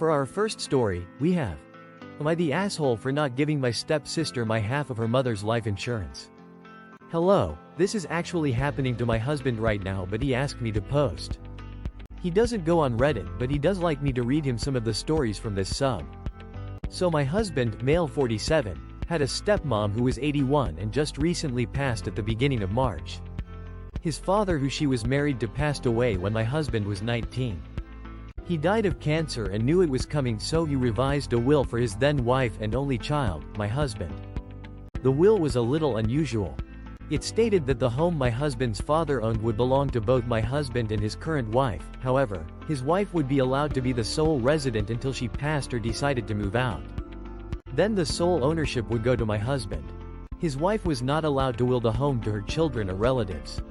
For our first story, we have, am I the asshole for not giving my stepsister my half of her mother's life insurance? Hello, this is actually happening to my husband right now, but he asked me to post. He doesn't go on Reddit, but he does like me to read him some of the stories from this sub. So my husband, male 47, had a stepmom who was 81 and just recently passed at the beginning of March. His father, who she was married to, passed away when my husband was 19. He died of cancer and knew it was coming, so he revised a will for his then wife and only child, my husband. The will was a little unusual. It stated that the home my husband's father owned would belong to both my husband and his current wife. However, his wife would be allowed to be the sole resident until she passed or decided to move out. Then the sole ownership would go to my husband. His wife was not allowed to will the home to her children or relatives.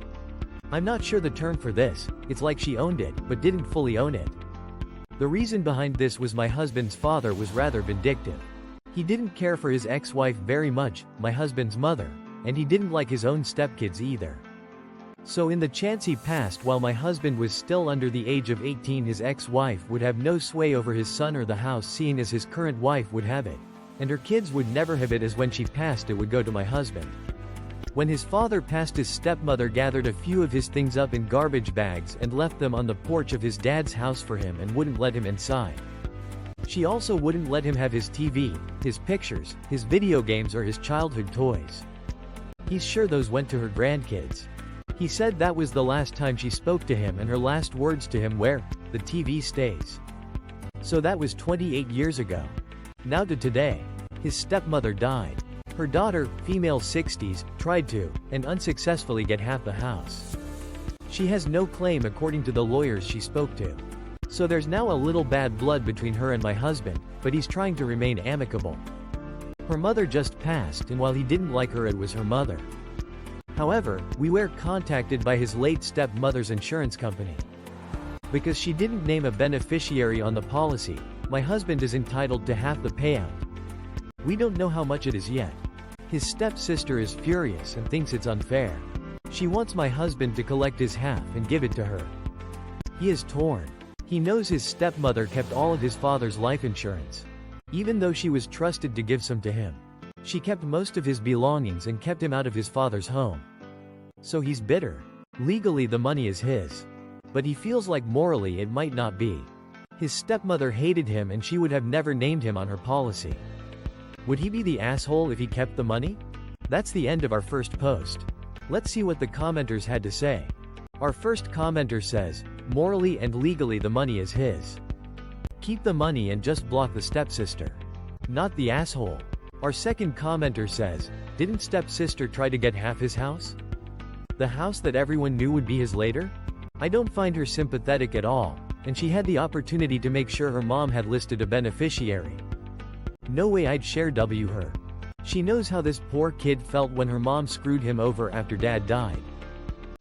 I'm not sure the term for this, it's like she owned it, but didn't fully own it. The reason behind this was my husband's father was rather vindictive. He didn't care for his ex-wife very much, my husband's mother, and he didn't like his own stepkids either. So in the chance he passed while my husband was still under the age of 18, his ex-wife would have no sway over his son or the house, seeing as his current wife would have it. And her kids would never have it, as when she passed it would go to my husband. When his father passed, his stepmother gathered a few of his things up in garbage bags and left them on the porch of his dad's house for him and wouldn't let him inside. She also wouldn't let him have his TV, his pictures, his video games, or his childhood toys. He's sure those went to her grandkids. He said that was the last time she spoke to him, and her last words to him were, "The TV stays." So that was 28 years ago. Now to today. His stepmother died. Her daughter, female 60s, tried to, and unsuccessfully, get half the house. She has no claim according to the lawyers she spoke to. So there's now a little bad blood between her and my husband, but he's trying to remain amicable. Her mother just passed, and while he didn't like her, it was her mother. However, we were contacted by his late stepmother's insurance company. Because she didn't name a beneficiary on the policy, my husband is entitled to half the payout. We don't know how much it is yet. His stepsister is furious and thinks it's unfair. She wants my husband to collect his half and give it to her. He is torn. He knows his stepmother kept all of his father's life insurance. Even though she was trusted to give some to him, she kept most of his belongings and kept him out of his father's home. So he's bitter. Legally the money is his. But he feels like morally it might not be. His stepmother hated him and she would have never named him on her policy. Would he be the asshole if he kept the money? That's the end of our first post. Let's see what the commenters had to say. Our first commenter says, morally and legally the money is his. Keep the money and just block the stepsister. Not the asshole. Our second commenter says, didn't stepsister try to get half his house? The house that everyone knew would be his later? I don't find her sympathetic at all, and she had the opportunity to make sure her mom had listed a beneficiary. No way I'd share her. She knows how this poor kid felt when her mom screwed him over after dad died.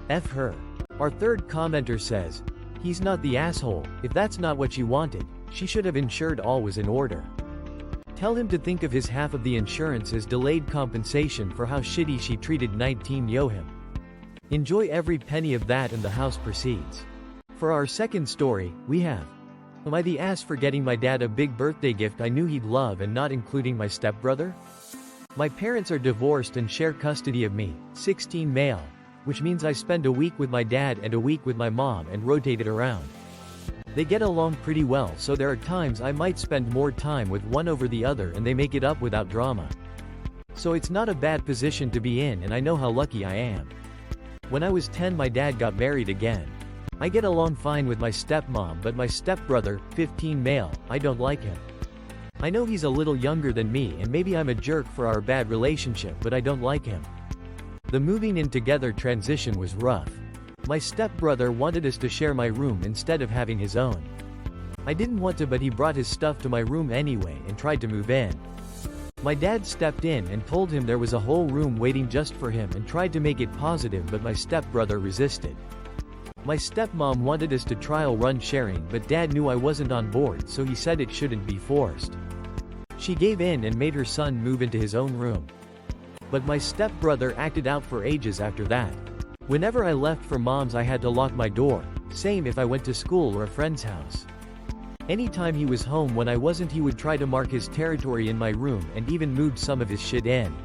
F her. Our third commenter says, he's not the asshole. If that's not what she wanted, she should have ensured all was in order. Tell him to think of his half of the insurance as delayed compensation for how shitty she treated 19-yo him. Enjoy every penny of that and the house proceeds. For our second story, we have, am I the ass for getting my dad a big birthday gift I knew he'd love and not including my stepbrother? My parents are divorced and share custody of me, 16 male, which means I spend a week with my dad and a week with my mom and rotate it around. They get along pretty well, so there are times I might spend more time with one over the other and they make it up without drama. So it's not a bad position to be in, and I know how lucky I am. When I was 10, my dad got married again. I get along fine with my stepmom, but my stepbrother, 15 male, I don't like him. I know he's a little younger than me and maybe I'm a jerk for our bad relationship, but I don't like him. The moving in together transition was rough. My stepbrother wanted us to share my room instead of having his own. I didn't want to, but he brought his stuff to my room anyway and tried to move in. My dad stepped in and told him there was a whole room waiting just for him and tried to make it positive, but my stepbrother resisted. My stepmom wanted us to trial run sharing, but dad knew I wasn't on board, so he said it shouldn't be forced. She gave in and made her son move into his own room. But my stepbrother acted out for ages after that. Whenever I left for mom's, I had to lock my door, same if I went to school or a friend's house. Anytime he was home when I wasn't, he would try to mark his territory in my room and even moved some of his shit in.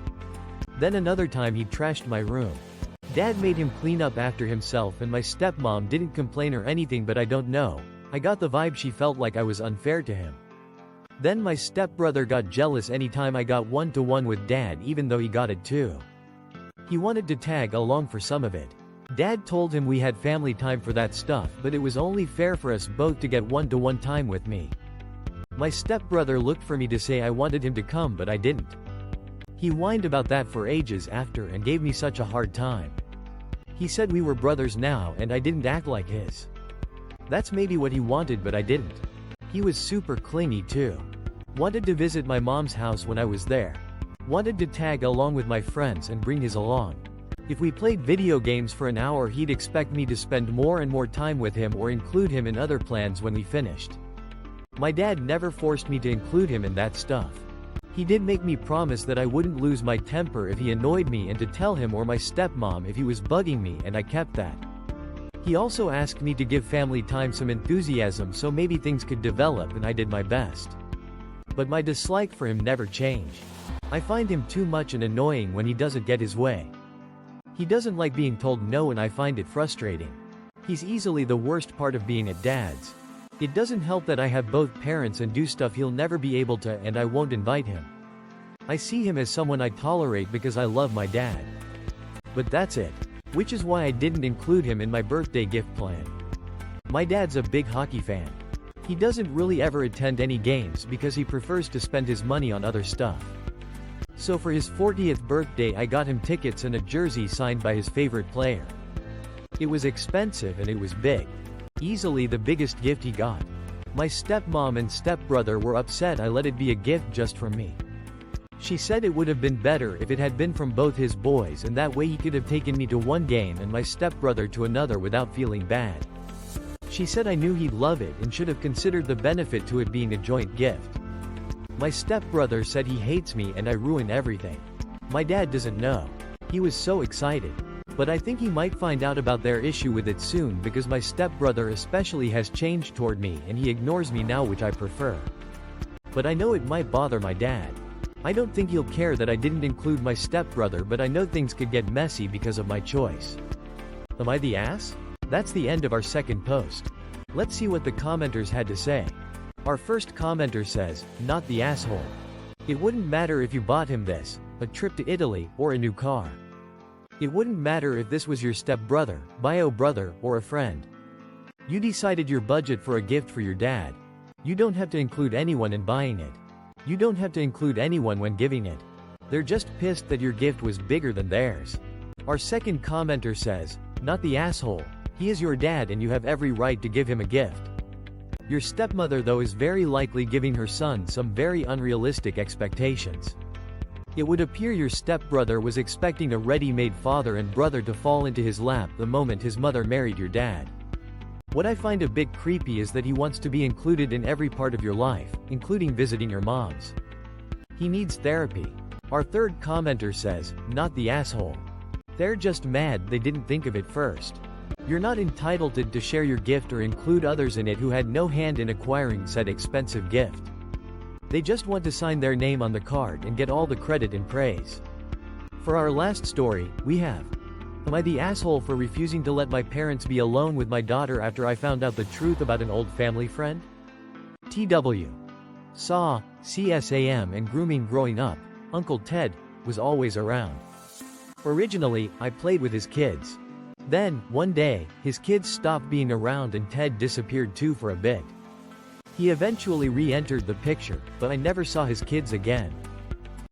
Then another time he trashed my room. Dad made him clean up after himself and my stepmom didn't complain or anything, but I don't know. I got the vibe she felt like I was unfair to him. Then my stepbrother got jealous anytime I got one-to-one with Dad, even though he got it too. He wanted to tag along for some of it. Dad told him we had family time for that stuff, but it was only fair for us both to get one-to-one time with me. My stepbrother looked for me to say I wanted him to come, but I didn't. He whined about that for ages after and gave me such a hard time. He said we were brothers now and I didn't act like his. That's maybe what he wanted, but I didn't. He was super clingy too. Wanted to visit my mom's house when I was there. Wanted to tag along with my friends and bring his along. If we played video games for an hour, he'd expect me to spend more and more time with him or include him in other plans when we finished. My dad never forced me to include him in that stuff. He did make me promise that I wouldn't lose my temper if he annoyed me and to tell him or my stepmom if he was bugging me, and I kept that. He also asked me to give family time some enthusiasm so maybe things could develop, and I did my best. But my dislike for him never changed. I find him too much and annoying when he doesn't get his way. He doesn't like being told no and I find it frustrating. He's easily the worst part of being at Dad's. It doesn't help that I have both parents and do stuff he'll never be able to, and I won't invite him. I see him as someone I tolerate because I love my dad. But that's it. Which is why I didn't include him in my birthday gift plan. My dad's a big hockey fan. He doesn't really ever attend any games because he prefers to spend his money on other stuff. So for his 40th birthday I got him tickets and a jersey signed by his favorite player. It was expensive and it was big. Easily the biggest gift he got. My stepmom and stepbrother were upset I let it be a gift just from me. She said it would have been better if it had been from both his boys, and that way he could have taken me to one game and my stepbrother to another without feeling bad. She said I knew he'd love it and should have considered the benefit to it being a joint gift. My stepbrother said he hates me and I ruin everything. My dad doesn't know. He was so excited. But I think he might find out about their issue with it soon because my stepbrother especially has changed toward me and he ignores me now, which I prefer. But I know it might bother my dad. I don't think he'll care that I didn't include my stepbrother, but I know things could get messy because of my choice. Am I the ass? That's the end of our second post. Let's see what the commenters had to say. Our first commenter says, "Not the asshole. It wouldn't matter if you bought him this, a trip to Italy, or a new car. It wouldn't matter if this was your stepbrother, bio brother, or a friend. You decided your budget for a gift for your dad. You don't have to include anyone in buying it. You don't have to include anyone when giving it. They're just pissed that your gift was bigger than theirs." Our second commenter says, "Not the asshole. He is your dad and you have every right to give him a gift. Your stepmother though is very likely giving her son some very unrealistic expectations. It would appear your stepbrother was expecting a ready-made father and brother to fall into his lap the moment his mother married your dad. What I find a bit creepy is that he wants to be included in every part of your life, including visiting your mom's. He needs therapy." Our third commenter says, "Not the asshole. They're just mad they didn't think of it first. You're not entitled to share your gift or include others in it who had no hand in acquiring said expensive gift. They just want to sign their name on the card and get all the credit and praise." For our last story, we have, "Am I the asshole for refusing to let my parents be alone with my daughter after I found out the truth about an old family friend? TW. Saw, CSAM and grooming growing up, Uncle Ted was always around. Originally, I played with his kids. Then, one day, his kids stopped being around and Ted disappeared too for a bit. He eventually re-entered the picture, but I never saw his kids again.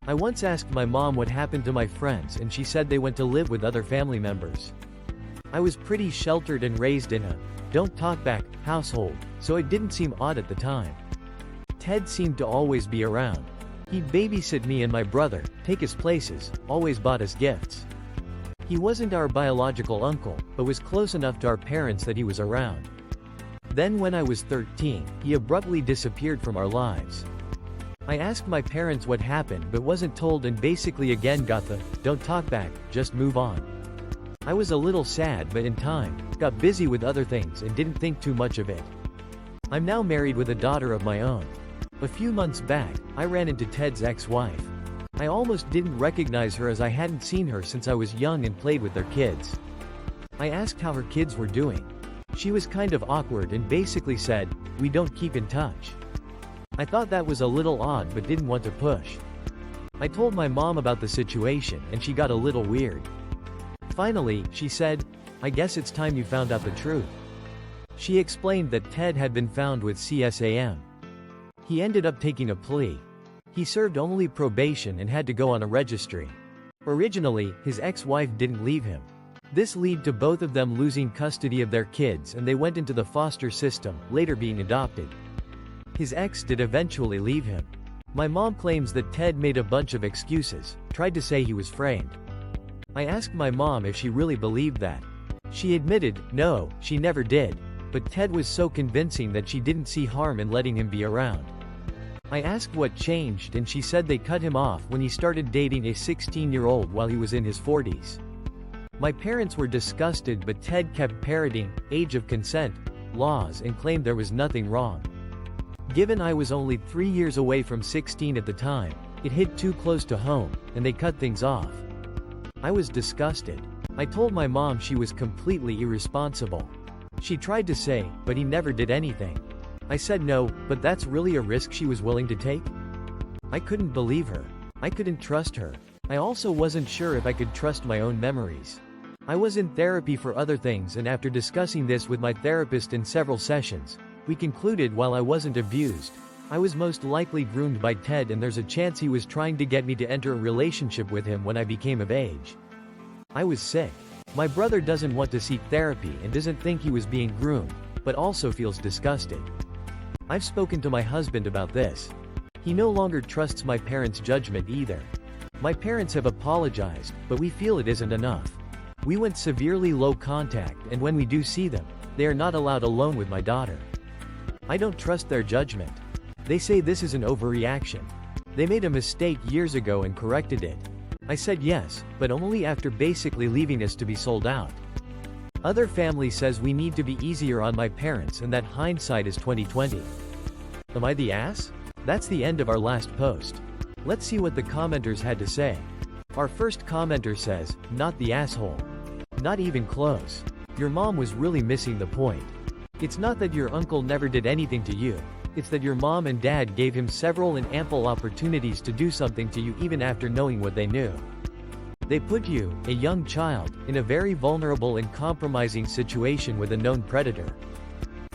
I once asked my mom what happened to my friends and she said they went to live with other family members. I was pretty sheltered and raised in a don't talk back household, so it didn't seem odd at the time. Ted seemed to always be around. He'd babysit me and my brother, take us places, always bought us gifts. He wasn't our biological uncle, but was close enough to our parents that he was around. Then when I was 13, he abruptly disappeared from our lives. I asked my parents what happened but wasn't told and basically again got the, don't talk back, just move on. I was a little sad but in time, got busy with other things and didn't think too much of it. I'm now married with a daughter of my own. A few months back, I ran into Ted's ex-wife. I almost didn't recognize her as I hadn't seen her since I was young and played with their kids. I asked how her kids were doing. She was kind of awkward and basically said, "We don't keep in touch." I thought that was a little odd but didn't want to push. I told my mom about the situation and she got a little weird. Finally, she said, "I guess it's time you found out the truth." She explained that Ted had been found with CSAM. He ended up taking a plea. He served only probation and had to go on a registry. Originally, his ex-wife didn't leave him. This led to both of them losing custody of their kids and they went into the foster system, later being adopted. His ex did eventually leave him. My mom claims that Ted made a bunch of excuses, tried to say he was framed. I asked my mom if she really believed that. She admitted, no, she never did, but Ted was so convincing that she didn't see harm in letting him be around. I asked what changed and she said they cut him off when he started dating a 16-year-old while he was in his 40s. My parents were disgusted but Ted kept parroting age of consent laws and claimed there was nothing wrong. Given I was only 3 years away from 16 at the time, it hit too close to home, and they cut things off. I was disgusted. I told my mom she was completely irresponsible. She tried to say, but he never did anything. I said no, but that's really a risk she was willing to take? I couldn't believe her. I couldn't trust her. I also wasn't sure if I could trust my own memories. I was in therapy for other things and after discussing this with my therapist in several sessions, we concluded while I wasn't abused, I was most likely groomed by Ted and there's a chance he was trying to get me to enter a relationship with him when I became of age. I was sick. My brother doesn't want to seek therapy and doesn't think he was being groomed, but also feels disgusted. I've spoken to my husband about this. He no longer trusts my parents' judgment either. My parents have apologized, but we feel it isn't enough. We went severely low contact and when we do see them, they are not allowed alone with my daughter. I don't trust their judgment. They say this is an overreaction. They made a mistake years ago and corrected it. I said yes, but only after basically leaving us to be sold out. Other family says we need to be easier on my parents and that hindsight is 2020. Am I the ass? That's the end of our last post. Let's see what the commenters had to say. Our first commenter says, "Not the asshole. Not even close. Your mom was really missing the point. It's not that your uncle never did anything to you, it's that your mom and dad gave him several and ample opportunities to do something to you even after knowing what they knew. They put you, a young child, in a very vulnerable and compromising situation with a known predator.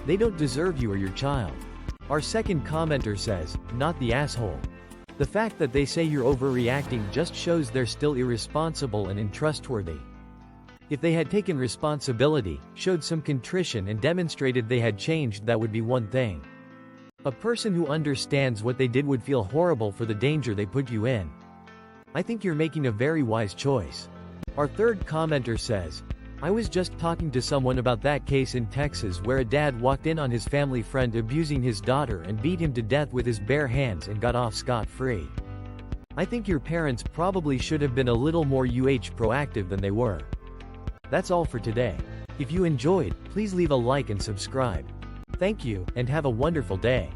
They don't deserve you or your child." Our second commenter says, "Not the asshole. The fact that they say you're overreacting just shows they're still irresponsible and untrustworthy. If they had taken responsibility, showed some contrition and demonstrated they had changed, that would be one thing. A person who understands what they did would feel horrible for the danger they put you in. I think you're making a very wise choice." Our third commenter says, "I was just talking to someone about that case in Texas where a dad walked in on his family friend abusing his daughter and beat him to death with his bare hands and got off scot-free. I think your parents probably should have been a little more proactive than they were." That's all for today. If you enjoyed, please leave a like and subscribe. Thank you, and have a wonderful day.